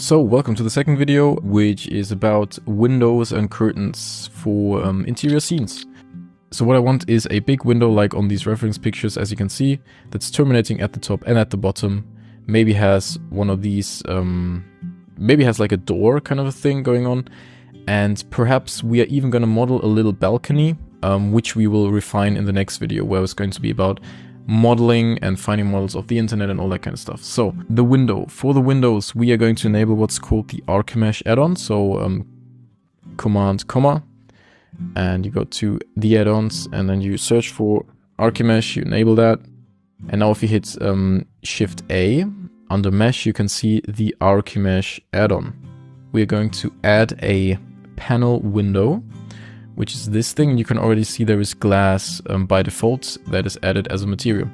So welcome to the second video, which is about windows and curtains for interior scenes. So what I want is a big window like on these reference pictures, as you can see, that's terminating at the top and at the bottom. Maybe has one of these, maybe has like a door kind of a thing going on. And perhaps we are even going to model a little balcony, which we will refine in the next video, where it's going to be about modeling and finding models of the internet and all that kind of stuff. So the window, for the windows, we are going to enable what's called the Archimesh add-on. So command comma, and you go to the add-ons and then you search for Archimesh, you enable that. And now if you hit Shift A under mesh, you can see the Archimesh add-on. We are going to add a panel window, which is this thing. You can already see there is glass by default that is added as a material.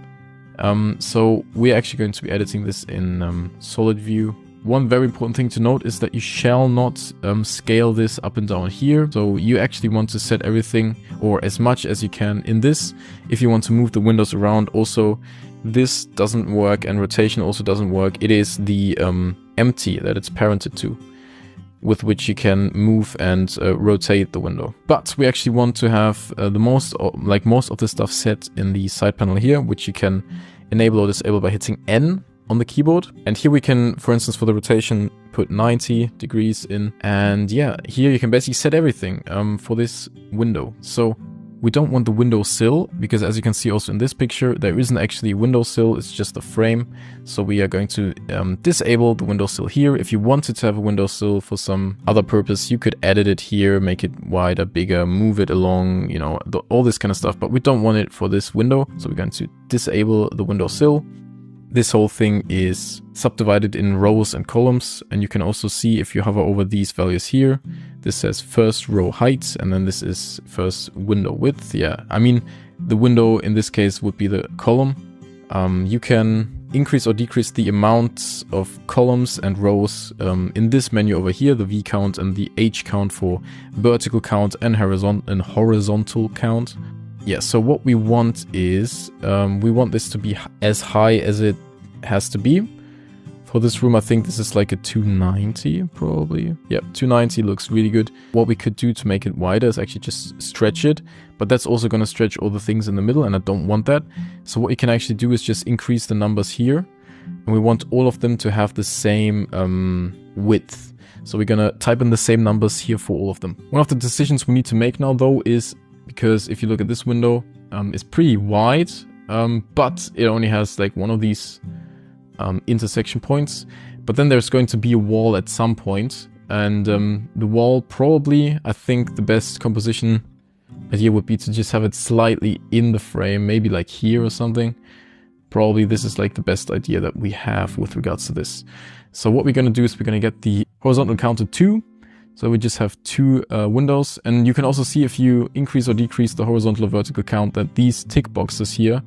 So we're actually going to be editing this in solid view. One very important thing to note is that you shall not scale this up and down here. So you actually want to set everything, or as much as you can, in this. If you want to move the windows around, also this doesn't work, and rotation also doesn't work. It is the empty that it's parented to, with which you can move and rotate the window. But we actually want to have most of the stuff set in the side panel here, which you can enable or disable by hitting N on the keyboard. And here we can, for instance, for the rotation, put 90 degrees in. And yeah, here you can basically set everything for this window. So we don't want the windowsill, because as you can see also in this picture, there isn't actually a windowsill, it's just a frame. So we are going to disable the windowsill here. If you wanted to have a windowsill for some other purpose, you could edit it here, make it wider, bigger, move it along, you know, all this kind of stuff. But we don't want it for this window, so we're going to disable the windowsill. This whole thing is subdivided in rows and columns, and you can also see if you hover over these values here, this says first row height, and then this is first window width. Yeah, I mean, the window in this case would be the column. You can increase or decrease the amount of columns and rows in this menu over here, the V count and the H count for vertical count and horizontal count. Yeah, so what we want is, we want this to be as high as it has to be. For this room, I think this is like a 290, probably. Yeah, 290 looks really good. What we could do to make it wider is actually just stretch it, but that's also going to stretch all the things in the middle, and I don't want that. So what you can actually do is just increase the numbers here, and we want all of them to have the same width. So we're going to type in the same numbers here for all of them. One of the decisions we need to make now, though, is because if you look at this window, it's pretty wide, but it only has like one of these intersection points. But then there's going to be a wall at some point, and the wall probably, I think the best composition idea would be to just have it slightly in the frame, maybe like here or something. Probably this is like the best idea that we have with regards to this. So what we're going to do is we're going to get the horizontal count to 2. So we just have 2 windows, and you can also see if you increase or decrease the horizontal or vertical count that these tick boxes here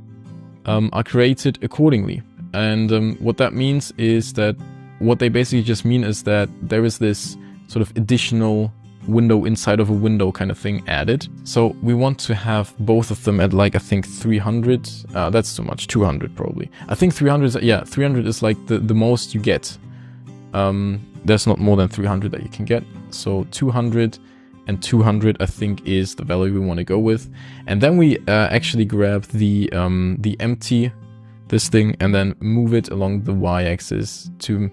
are created accordingly. And what that means is that, what they basically just mean is that there is this sort of additional window inside of a window kind of thing added. So we want to have both of them at like, I think 300, that's too much, 200 probably. I think 300, yeah, 300 is like the most you get. There's not more than 300 that you can get. So 200 and 200 I think is the value we want to go with. And then we actually grab the empty, this thing, and then move it along the y-axis to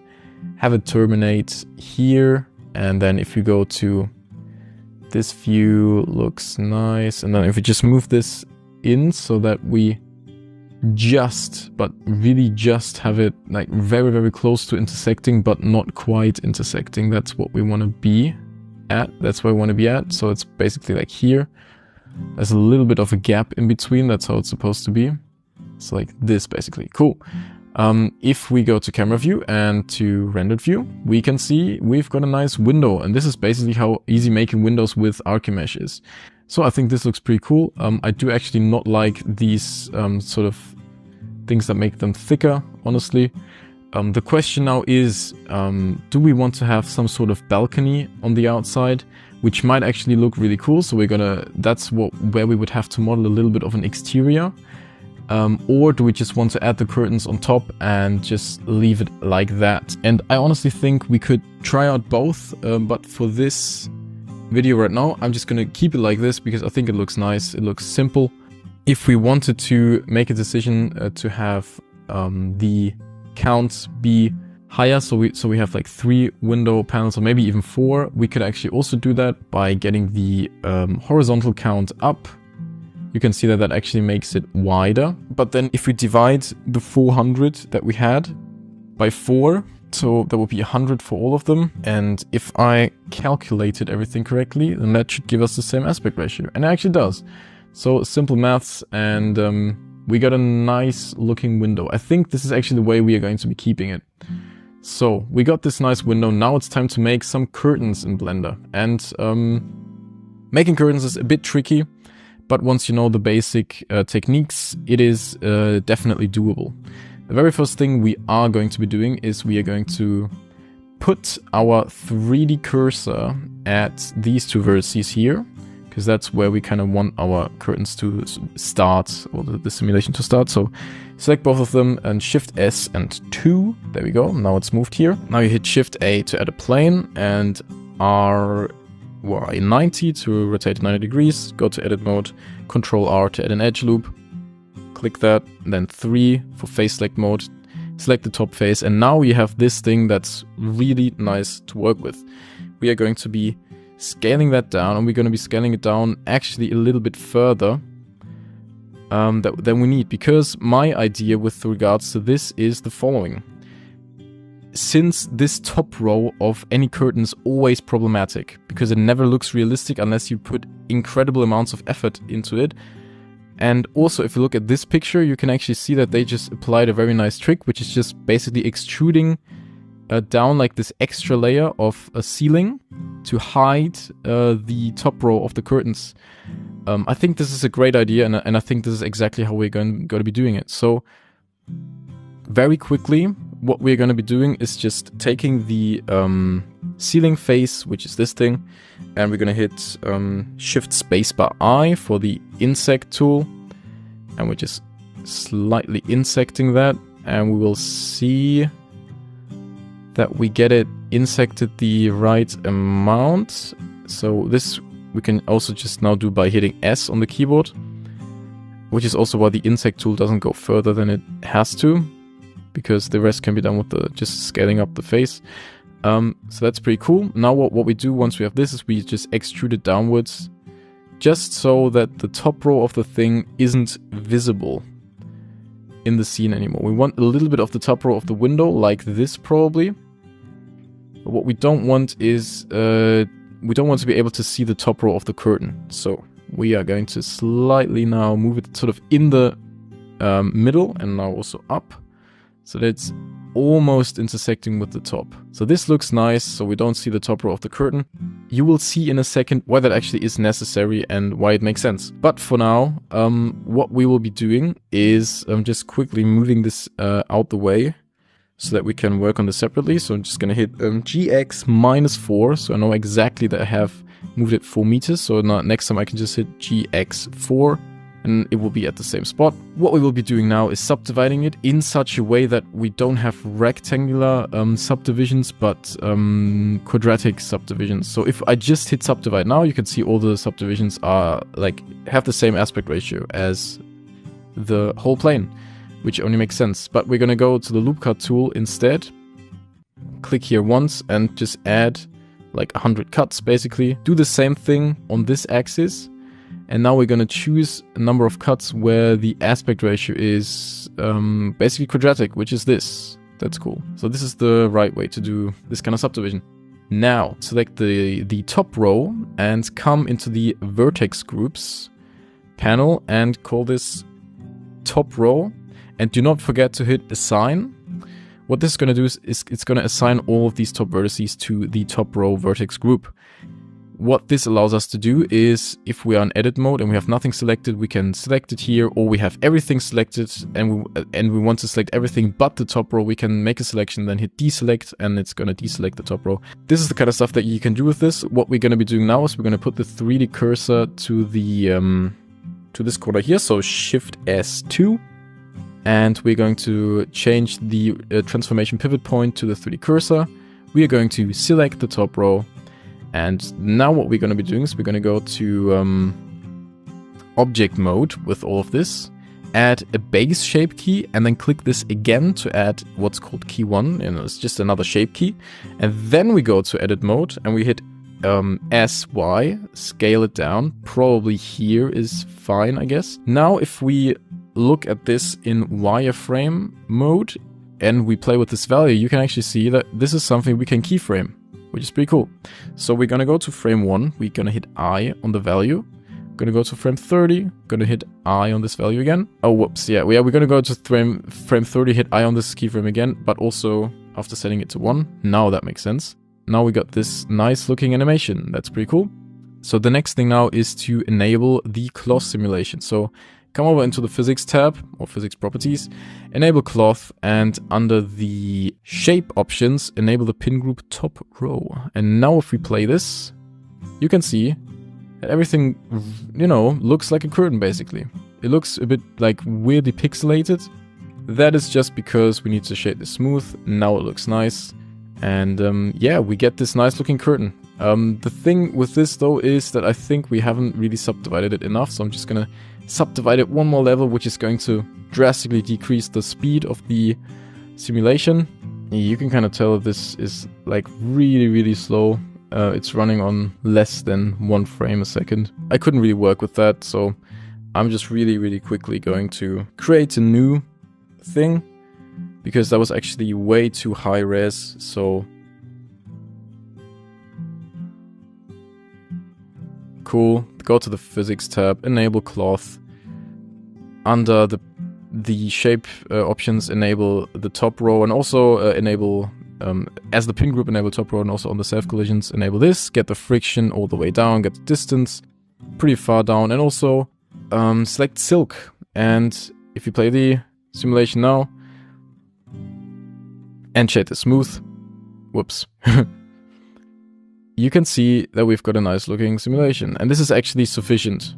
have it terminate here. And then if you go to this view, looks nice. And then if we just move this in so that we just, but really just have it like very, very close to intersecting, but not quite intersecting. That's what we want to be at. That's where we want to be at. So it's basically like here. There's a little bit of a gap in between. That's how it's supposed to be. It's like this, basically. Cool. If we go to camera view and to rendered view, we can see we've got a nice window. And this is basically how easy making windows with Archimesh is. So I think this looks pretty cool. I do actually not like these sort of things that make them thicker, honestly. The question now is, do we want to have some sort of balcony on the outside, which might actually look really cool. So we're gonna, that's where we would have to model a little bit of an exterior. Or do we just want to add the curtains on top and just leave it like that? And I honestly think we could try out both, but for this video right now, I'm just gonna keep it like this because I think it looks nice, it looks simple. If we wanted to make a decision to have the count be higher, so we have like 3 window panels or maybe even 4, we could actually also do that by getting the horizontal count up. You can see that that actually makes it wider. But then if we divide the 400 that we had by 4, so that would be 100 for all of them. And if I calculated everything correctly, then that should give us the same aspect ratio. And it actually does. So simple maths, and we got a nice looking window. I think this is actually the way we are going to be keeping it. So we got this nice window. Now it's time to make some curtains in Blender. And making curtains is a bit tricky. But once you know the basic techniques, it is definitely doable. The very first thing we are going to be doing is we are going to put our 3D cursor at these 2 vertices here, because that's where we kind of want our curtains to start, or the simulation to start. So select both of them and Shift S and 2. There we go. Now it's moved here. Now you hit Shift A to add a plane and Y90 to rotate 90 degrees, go to edit mode, Control R to add an edge loop, click that, then 3 for face select mode, select the top face, and now you have this thing that's really nice to work with. We are going to be scaling that down, and we're going to be scaling it down actually a little bit further than we need, because my idea with regards to this is the following. Since this top row of any curtain is always problematic, because it never looks realistic unless you put incredible amounts of effort into it. And also, if you look at this picture, you can actually see that they just applied a very nice trick, which is just basically extruding down like this extra layer of a ceiling to hide the top row of the curtains. I think this is a great idea, and I think this is exactly how we're going to be doing it. So very quickly, what we're going to be doing is just taking the ceiling face, which is this thing, and we're going to hit Shift Spacebar I for the insect tool, and we're just slightly insecting that, and we will see that we get it insected the right amount. So this we can also just now do by hitting S on the keyboard, which is also why the insect tool doesn't go further than it has to, because the rest can be done with the just scaling up the face. So that's pretty cool. Now what we do once we have this is we just extrude it downwards, just so that the top row of the thing isn't visible in the scene anymore. We want a little bit of the top row of the window, like this probably. But what we don't want is, we don't want to be able to see the top row of the curtain. So we are going to slightly now move it sort of in the middle, and now also up, so that it's almost intersecting with the top. So this looks nice, so we don't see the top row of the curtain. You will see in a second why that actually is necessary and why it makes sense. But for now, what we will be doing is just quickly moving this out the way so that we can work on this separately. So I'm just going to hit GX -4, so I know exactly that I have moved it 4 meters. So now next time I can just hit GX4, and it will be at the same spot. What we will be doing now is subdividing it in such a way that we don't have rectangular subdivisions, but quadratic subdivisions. So if I just hit subdivide now, you can see all the subdivisions are like have the same aspect ratio as the whole plane, which only makes sense. But we're gonna go to the loop cut tool instead, click here once and just add like 100 cuts basically. Do the same thing on this axis. And now we're going to choose a number of cuts where the aspect ratio is basically quadratic, which is this. That's cool. So this is the right way to do this kind of subdivision. Now, select the top row and come into the vertex groups panel and call this top row. And do not forget to hit assign. What this is going to do is it's going to assign all of these top vertices to the top row vertex group. What this allows us to do is, if we are in edit mode and we have nothing selected, we can select it here, or we have everything selected and we want to select everything but the top row, we can make a selection, then hit deselect, and it's going to deselect the top row. This is the kind of stuff that you can do with this. What we're going to be doing now is we're going to put the 3D cursor to the to this corner here, so Shift S2, and we're going to change the transformation pivot point to the 3D cursor. We are going to select the top row, and now what we're going to be doing is we're going to go to object mode with all of this, add a base shape key, and then click this again to add what's called key 1, and it's just another shape key. And then we go to edit mode and we hit SY, scale it down. Probably here is fine, I guess. Now if we look at this in wireframe mode and we play with this value, you can actually see that this is something we can keyframe, which is pretty cool. So we're gonna go to frame 1, we're gonna hit I on the value. Gonna go to frame 30, gonna hit I on this value again. Oh, whoops, yeah, we're gonna go to frame 30, hit I on this keyframe again, but also after setting it to 1. Now that makes sense. Now we got this nice looking animation. That's pretty cool. So the next thing now is to enable the cloth simulation. So come over into the physics tab or physics properties, enable cloth, and under the shape options, enable the pin group top row. And now if we play this, you can see that everything, you know, looks like a curtain basically. It looks a bit like weirdly pixelated. That is just because we need to shade this smooth. Now it looks nice. And yeah, we get this nice looking curtain. The thing with this though is that I think we haven't really subdivided it enough. So I'm just gonna subdivide it one more level, which is going to drastically decrease the speed of the simulation. You can kind of tell this is like really slow. It's running on less than 1 frame a second. I couldn't really work with that, so I'm just really quickly going to create a new thing, because that was actually way too high res. So cool. Go to the physics tab, enable cloth. Under the shape options, enable the top row, and also enable as the pin group, enable top row, and also on the self collisions enable this. Get the friction all the way down, get the distance pretty far down, and also select silk. And if you play the simulation now and shade the smooth, whoops, you can see that we've got a nice looking simulation, and this is actually sufficient.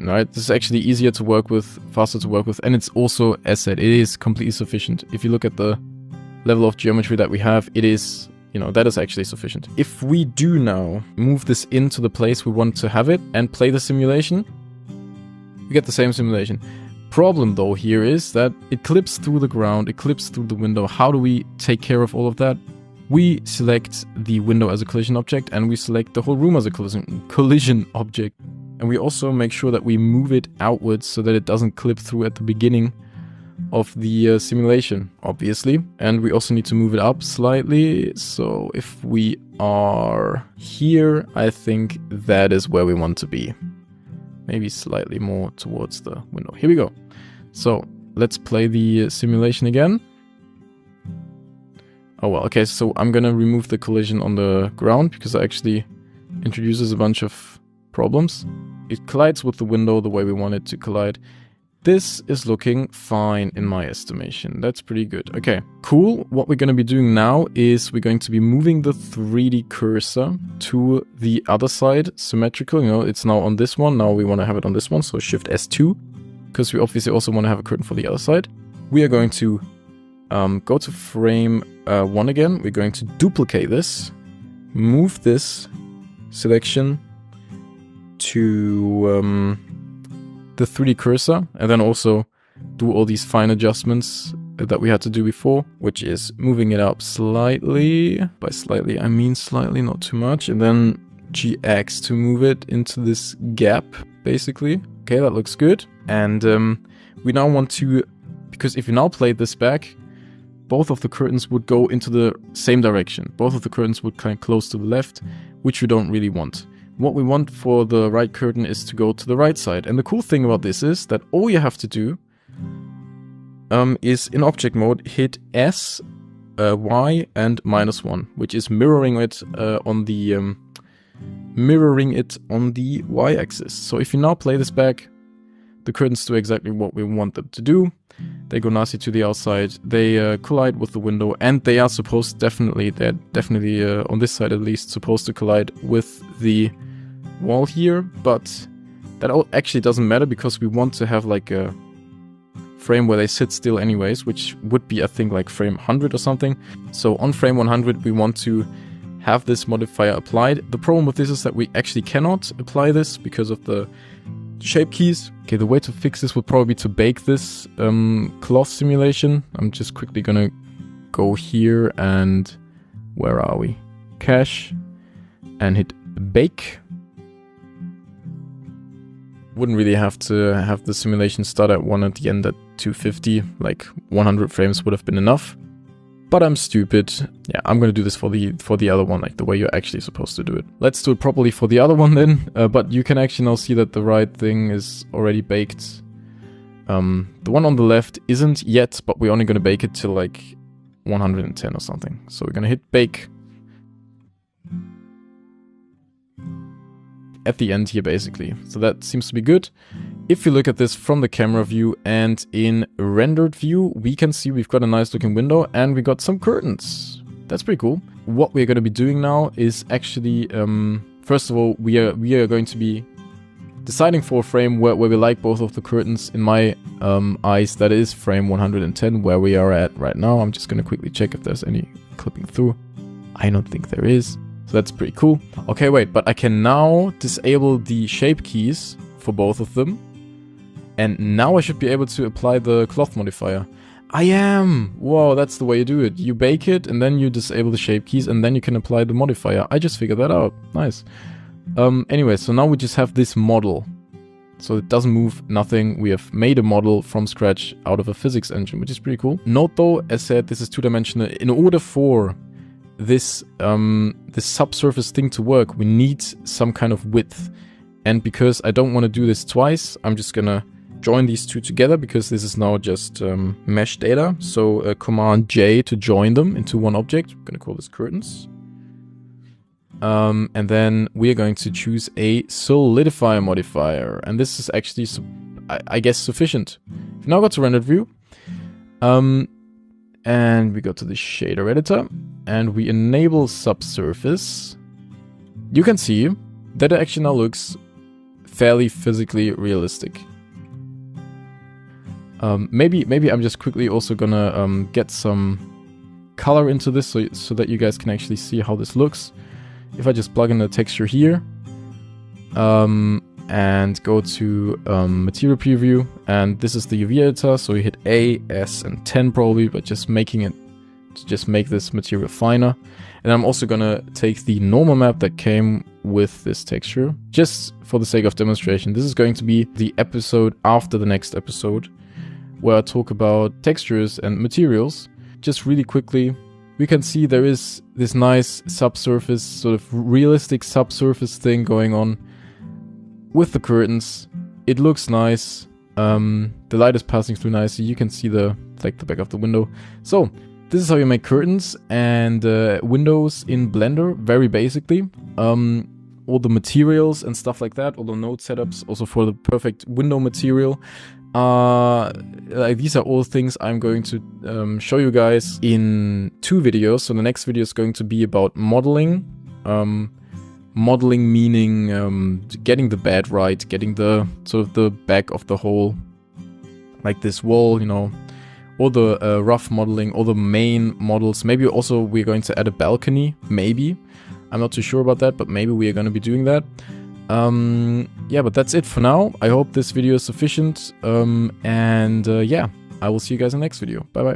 Right, this is actually easier to work with, faster to work with, and it's also, as said, it is completely sufficient. If you look at the level of geometry that we have, it is, you know, that is actually sufficient. If we do now move this into the place we want to have it and play the simulation, we get the same simulation. Problem though here is that it clips through the ground, it clips through the window. How do we take care of all of that? We select the window as a collision object, and we select the whole room as a collision object. And we also make sure that we move it outwards so that it doesn't clip through at the beginning of the simulation, obviously. And we also need to move it up slightly. So if we are here, I think that is where we want to be. Maybe slightly more towards the window. Here we go. So let's play the simulation again. Oh well, okay, so I'm gonna remove the collision on the ground because it actually introduces a bunch of problems. It collides with the window the way we want it to collide. This is looking fine in my estimation. That's pretty good. Okay, cool. What we're going to be doing now is we're going to be moving the 3D cursor to the other side, symmetrical. You know, it's now on this one. Now we want to have it on this one. So Shift S2, because we obviously also want to have a curtain for the other side. We are going to go to frame 1 again. We're going to duplicate this, move this selection to the 3D cursor, and then also do all these fine adjustments that we had to do before, which is moving it up slightly. By slightly, I mean slightly, not too much. And then GX to move it into this gap, basically. Okay, that looks good. And we now want to, because if you now play this back, both of the curtains would go into the same direction. Both of the curtains would kind of close to the left, which we don't really want. What we want for the right curtain is to go to the right side. And the cool thing about this is that all you have to do is in object mode, hit S, Y, and -1, which is mirroring it on the Y-axis. So if you now play this back, the curtains do exactly what we want them to do. They go nicely to the outside, they collide with the window, and they are supposed, they're definitely on this side at least, supposed to collide with the wall here, but that actually doesn't matter because we want to have like a frame where they sit still anyways, which would be, I think, like frame 100 or something. So on frame 100, we want to have this modifier applied. The problem with this is that we actually cannot apply this because of the shape keys. Okay, the way to fix this would probably be to bake this cloth simulation. I'm just quickly gonna go here and where are we? Cache and hit bake. Wouldn't really have to have the simulation start at 1 at the end at 250, like 100 frames would have been enough. But I'm stupid. Yeah, I'm gonna do this for the other one, like the way you're actually supposed to do it. Let's do it properly for the other one then. But you can actually now see that the right thing is already baked. The one on the left isn't yet, but we're only gonna bake it till like 110 or something. So we're gonna hit bake. At the end here basically. So that seems to be good. If you look at this from the camera view and in rendered view, we can see we've got a nice looking window and we got some curtains. That's pretty cool. What we're going to be doing now is actually, first of all, we are going to be deciding for a frame where we like both of the curtains. In my eyes, that is frame 110 where we are at right now. I'm just going to quickly check if there's any clipping through. I don't think there is. So that's pretty cool. Okay, wait, but I can now disable the shape keys for both of them. And now I should be able to apply the cloth modifier. I am! Whoa, that's the way you do it. You bake it, and then you disable the shape keys, and then you can apply the modifier. I just figured that out. Nice. Anyway, so now we just have this model. So it doesn't move, nothing. We have made a model from scratch out of a physics engine, which is pretty cool. Note though, as said, this is two-dimensional. In order for this subsurface thing to work, we need some kind of width. And because I don't want to do this twice, I'm just gonna join these two together because this is now just mesh data. So Command J to join them into one object. I'm gonna call this curtains. And then we're going to choose a solidify modifier. And this is actually, I guess, sufficient. We've now got to rendered view. And we go to the shader editor and we enable subsurface. You can see that it actually now looks fairly physically realistic. Maybe I'm just quickly also gonna get some color into this so that you guys can actually see how this looks. If I just plug in the texture here, and go to material preview, and this is the UV editor, so you hit A, S, and 10 probably, but just making it to just make this material finer. And I'm also gonna take the normal map that came with this texture, just for the sake of demonstration. This is going to be the episode after the next episode, where I talk about textures and materials. Just really quickly, we can see there is this nice subsurface, sort of realistic subsurface thing going on with the curtains. It looks nice. The light is passing through nicely. You can see the back of the window. So this is how you make curtains and windows in Blender, very basically. All the materials and stuff like that, all the node setups, also for the perfect window material. These are all things I'm going to show you guys in 2 videos. So the next video is going to be about modeling. Modeling meaning getting the bed right, getting the sort of the back of the whole, like this wall, you know, all the rough modeling, all the main models. Maybe also we're going to add a balcony, maybe. I'm not too sure about that, but maybe we are going to be doing that. Yeah, but that's it for now. I hope this video is sufficient. Yeah, I will see you guys in the next video. Bye bye.